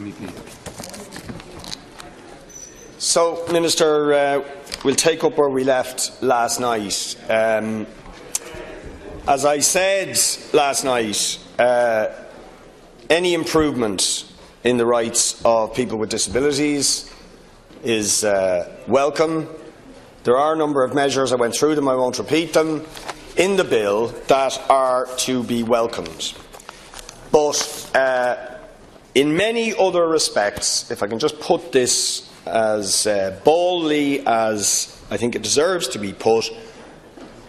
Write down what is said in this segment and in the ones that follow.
MEP. So, Minister, we'll take up where we left last night. As I said last night, any improvement in the rights of people with disabilities is welcome. There are a number of measures, I went through them, I won't repeat them, in the bill that are to be welcomed. But in many other respects, if I can just put this as boldly as I think it deserves to be put,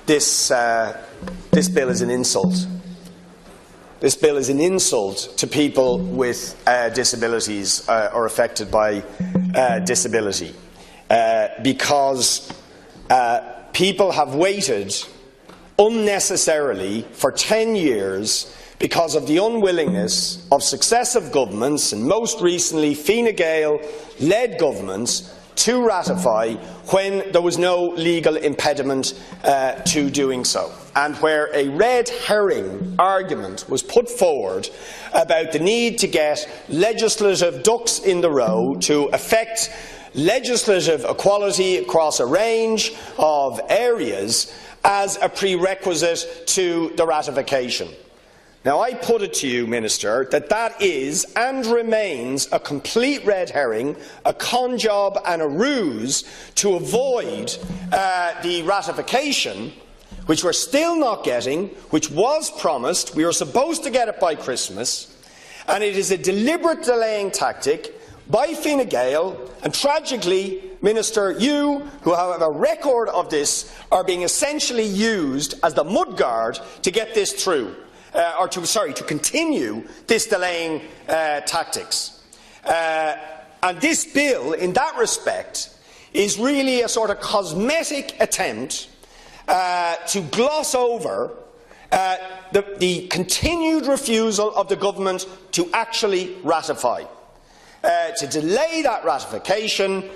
this bill is an insult. This bill is an insult to people with disabilities or affected by disability, because people have waited unnecessarily for 10 years because of the unwillingness of successive governments, and most recently Fine Gael-led governments, to ratify when there was no legal impediment to doing so, and where a red herring argument was put forward about the need to get legislative ducks in the row to effect legislative equality across a range of areas as a prerequisite to the ratification. Now, I put it to you, Minister, that that is and remains a complete red herring, a con job and a ruse to avoid the ratification, which we're still not getting, which was promised. We were supposed to get it by Christmas, and it is a deliberate delaying tactic by Fine Gael, and tragically, Minister, you, who have a record of this, are being essentially used as the mudguard to get this through. To continue this delaying tactics. And this bill, in that respect, is really a sort of cosmetic attempt to gloss over the continued refusal of the government to actually ratify. To delay that ratification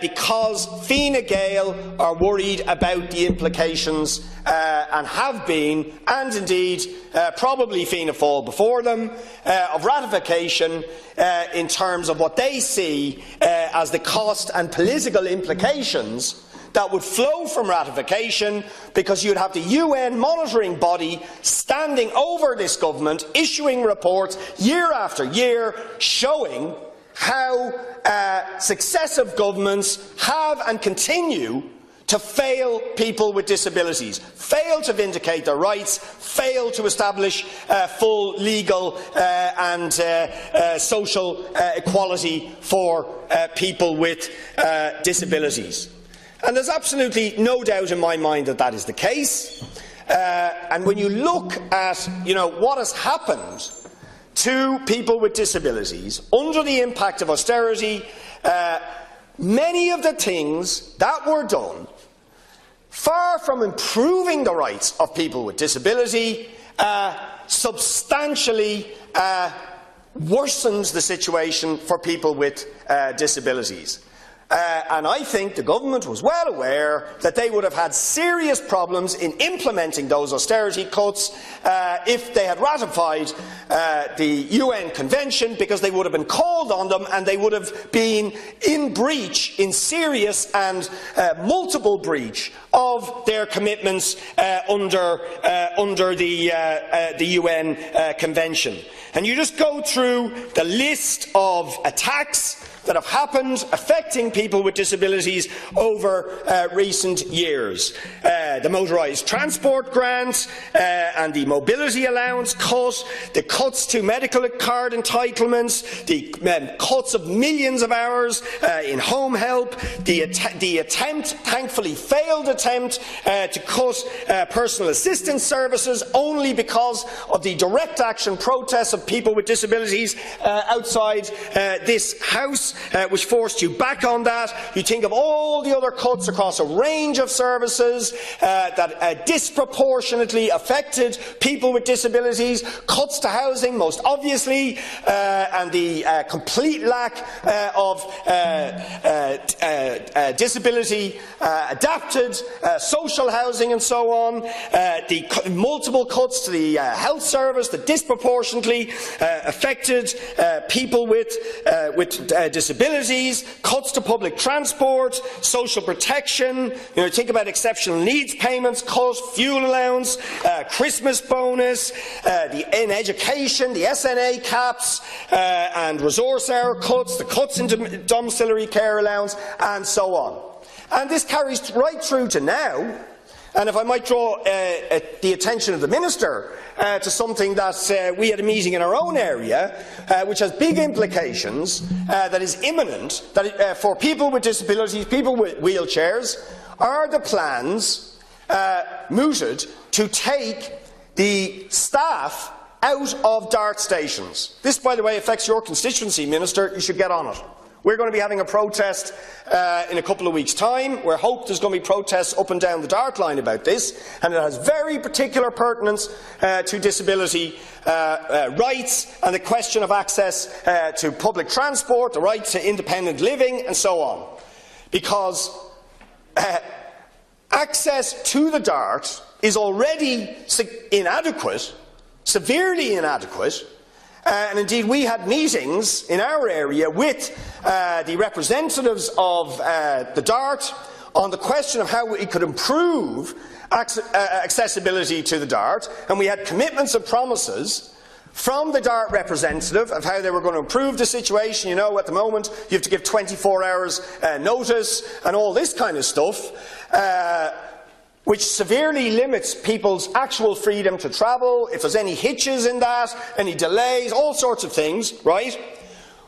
because Fine Gael are worried about the implications and have been, and indeed probably Fianna Fáil before them, of ratification in terms of what they see as the cost and political implications that would flow from ratification, because you'd have the UN monitoring body standing over this government, issuing reports year after year showing how successive governments have and continue to fail people with disabilities, fail to vindicate their rights, fail to establish full legal and social equality for people with disabilities. And there's absolutely no doubt in my mind that that is the case. And when you look at what has happened to people with disabilities under the impact of austerity, many of the things that were done, far from improving the rights of people with disability, substantially worsens the situation for people with disabilities. And I think the government was well aware that they would have had serious problems in implementing those austerity cuts if they had ratified the UN Convention, because they would have been called on them and they would have been in breach, in serious and multiple breach of their commitments under the UN Convention. And you just go through the list of attacks that have happened affecting people with disabilities over recent years. The motorised transport grant and the mobility allowance cut, the cuts to medical card entitlements, the cuts of millions of hours in home help, the attempt, thankfully failed attempt, to cut personal assistance services only because of the direct action protests of people with disabilities outside this House, which forced you back on that. You think of all the other cuts across a range of services that disproportionately affected people with disabilities, cuts to housing most obviously, and the complete lack of disability adapted social housing and so on, the multiple cuts to the health service that disproportionately disproportionately affected people with disabilities, cuts to public transport, social protection, think about exceptional needs payments, cut fuel allowance, Christmas bonus, in education, the SNA caps and resource hour cuts, the cuts into domiciliary care allowance, and so on. And this carries right through to now. And if I might draw the attention of the Minister to something that we had a meeting in our own area, which has big implications, that is imminent, that for people with disabilities, people with wheelchairs, are the plans mooted to take the staff out of DART stations. This, by the way, affects your constituency, Minister. You should get on it. We're going to be having a protest in a couple of weeks' time. We hope there's going to be protests up and down the DART line about this, and it has very particular pertinence to disability rights and the question of access to public transport, the right to independent living, and so on. Because access to the DART is already inadequate, severely inadequate. And indeed, we had meetings in our area with the representatives of the DART on the question of how we could improve accessibility to the DART, and we had commitments and promises from the DART representative of how they were going to improve the situation. At the moment you have to give 24 hours notice and all this kind of stuff, which severely limits people's actual freedom to travel, if there's any hitches in that, any delays, all sorts of things, right?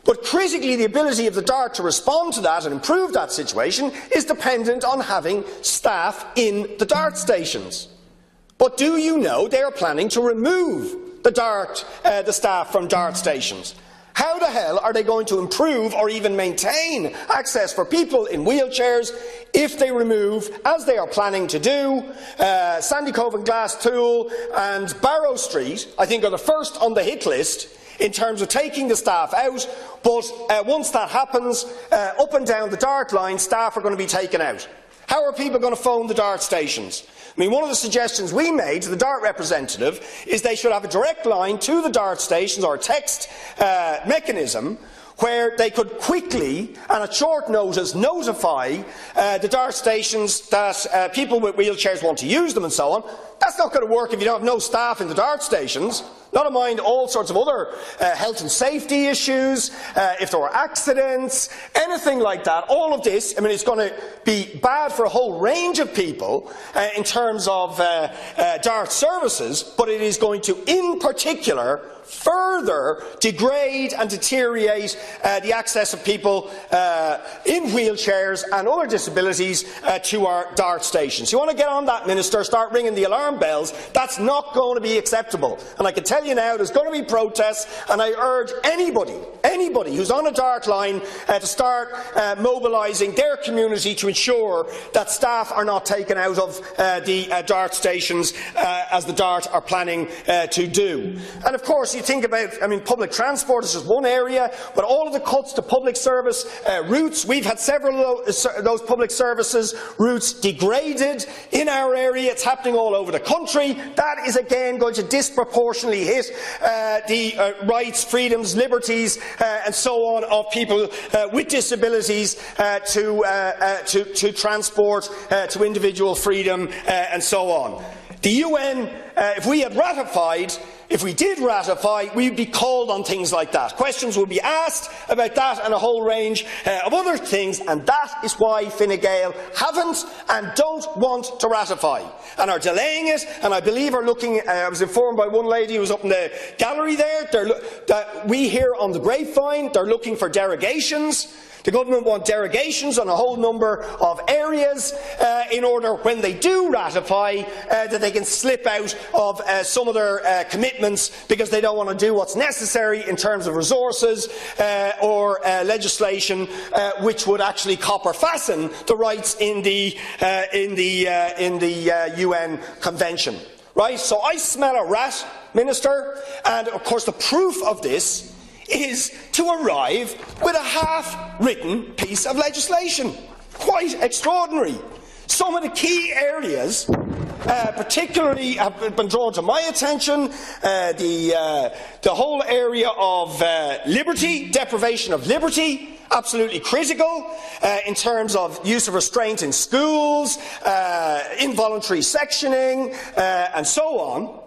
But critically, the ability of the DART to respond to that and improve that situation is dependent on having staff in the DART stations. But do you know they are planning to remove the staff from DART stations? How the hell are they going to improve or even maintain access for people in wheelchairs if they remove, as they are planning to do, Sandycove and Glasstool and Barrow Street, I think, are the first on the hit list in terms of taking the staff out, but once that happens, up and down the DART line, staff are going to be taken out. How are people going to phone the DART stations? I mean, one of the suggestions we made to the DART representative is they should have a direct line to the DART stations, or a text mechanism, where they could quickly and at short notice notify the DART stations that people with wheelchairs want to use them and so on. That's not going to work if you don't have no staff in the DART stations. Not to mind all sorts of other health and safety issues, if there were accidents, anything like that. All of this, I mean, it's going to be bad for a whole range of people in terms of DART services, but it is going to, in particular, further degrade and deteriorate the access of people in wheelchairs and other disabilities to our DART stations. You want to get on that, Minister, start ringing the alarm bells. That's not going to be acceptable. And I can tell you now, there's going to be protests, and I urge anybody who's on a DART line to start mobilising their community to ensure that staff are not taken out of the DART stations as the DART are planning to do. And of course, you think about, I mean, public transport is just one area, but all of the cuts to public service routes, we've had several of those public services routes degraded in our area. It's happening all over the country. That is again going to disproportionately hit the rights, freedoms, liberties and so on of people with disabilities to transport, to individual freedom and so on. The UN, if we did ratify, we would be called on things like that. Questions would be asked about that and a whole range of other things, and that is why Fine Gael haven't and don't want to ratify, and are delaying it, and I believe are looking, I was informed by one lady who was up in the gallery there, that we hear on the grapevine, they're looking for derogations. The government want derogations on a whole number of areas in order, when they do ratify, that they can slip out of some of their commitments because they don't want to do what's necessary in terms of resources or legislation which would actually copper fasten the rights in the UN Convention. Right? So I smell a rat, Minister, and of course the proof of this is to arrive with a half-written piece of legislation. Quite extraordinary. Some of the key areas particularly have been drawn to my attention. The whole area of liberty, deprivation of liberty, absolutely critical in terms of use of restraint in schools, involuntary sectioning, and so on.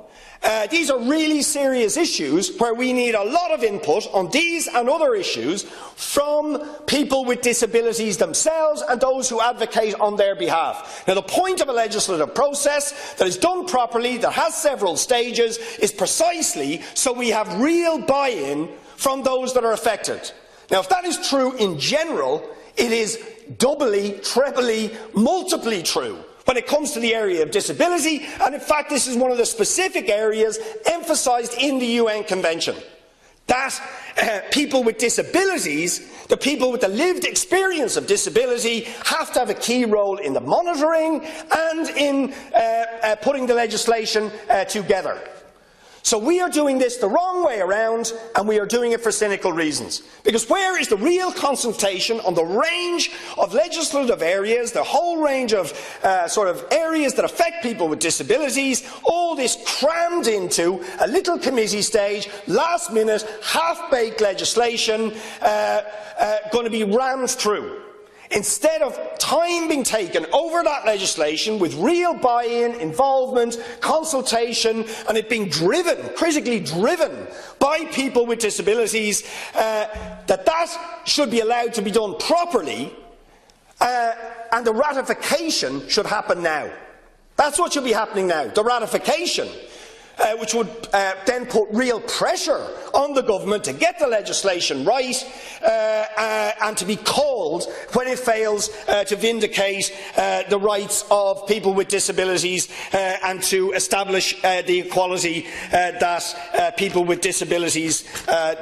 These are really serious issues where we need a lot of input on these and other issues from people with disabilities themselves and those who advocate on their behalf. Now, the point of a legislative process that is done properly, that has several stages, is precisely so we have real buy-in from those that are affected. Now, if that is true in general, it is doubly, trebly, multiply true when it comes to the area of disability, and in fact this is one of the specific areas emphasised in the UN Convention, that people with disabilities, the people with the lived experience of disability, have to have a key role in the monitoring and in putting the legislation together. So we are doing this the wrong way around, and we are doing it for cynical reasons. Because where is the real consultation on the range of legislative areas, the whole range of sort of areas that affect people with disabilities, all this crammed into a little committee stage, last-minute, half-baked legislation going to be rammed through? Instead of time being taken over that legislation with real buy-in, involvement, consultation, and it being driven, critically driven, by people with disabilities, that should be allowed to be done properly, and the ratification should happen now. That's what should be happening now, the ratification. Which would then put real pressure on the government to get the legislation right and to be called when it fails to vindicate the rights of people with disabilities and to establish the equality that people with disabilities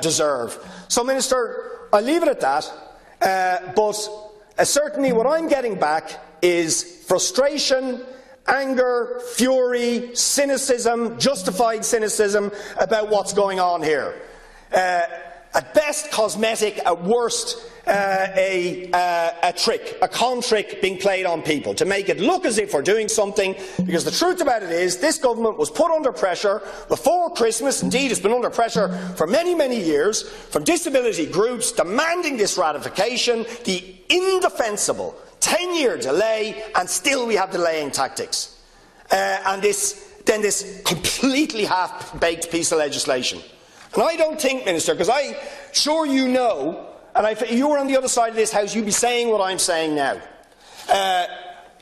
deserve. So, Minister, I'll leave it at that, but certainly what I'm getting back is frustration, anger, fury, cynicism, justified cynicism about what's going on here. At best cosmetic, at worst a trick, a con trick being played on people to make it look as if we're doing something, because the truth about it is this government was put under pressure before Christmas. Indeed, it's been under pressure for many, many years from disability groups demanding this ratification, the indefensible 10-year delay, and still we have delaying tactics. And this completely half-baked piece of legislation. And I don't think, Minister, because I'm sure you know, and if you were on the other side of this House, you'd be saying what I'm saying now.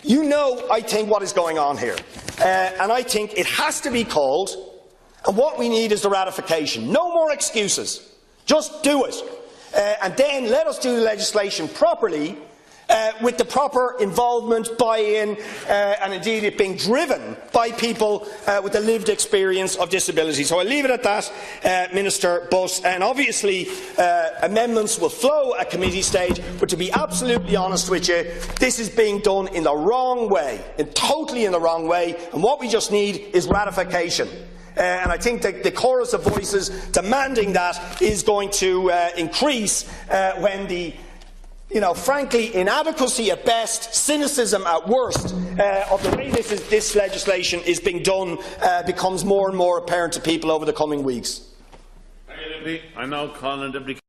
You know, I think, what is going on here. And I think it has to be called, and what we need is the ratification. No more excuses. Just do it. And then let us do the legislation properly, with the proper involvement, buy-in, and indeed it being driven by people with the lived experience of disability. So I'll leave it at that, Minister, and obviously amendments will flow at committee stage, but to be absolutely honest with you, this is being done in the wrong way, totally in the wrong way, and what we just need is ratification. And I think that the chorus of voices demanding that is going to increase when the frankly, inadequacy at best, cynicism at worst of the way this legislation is being done becomes more and more apparent to people over the coming weeks. I now call on Deputy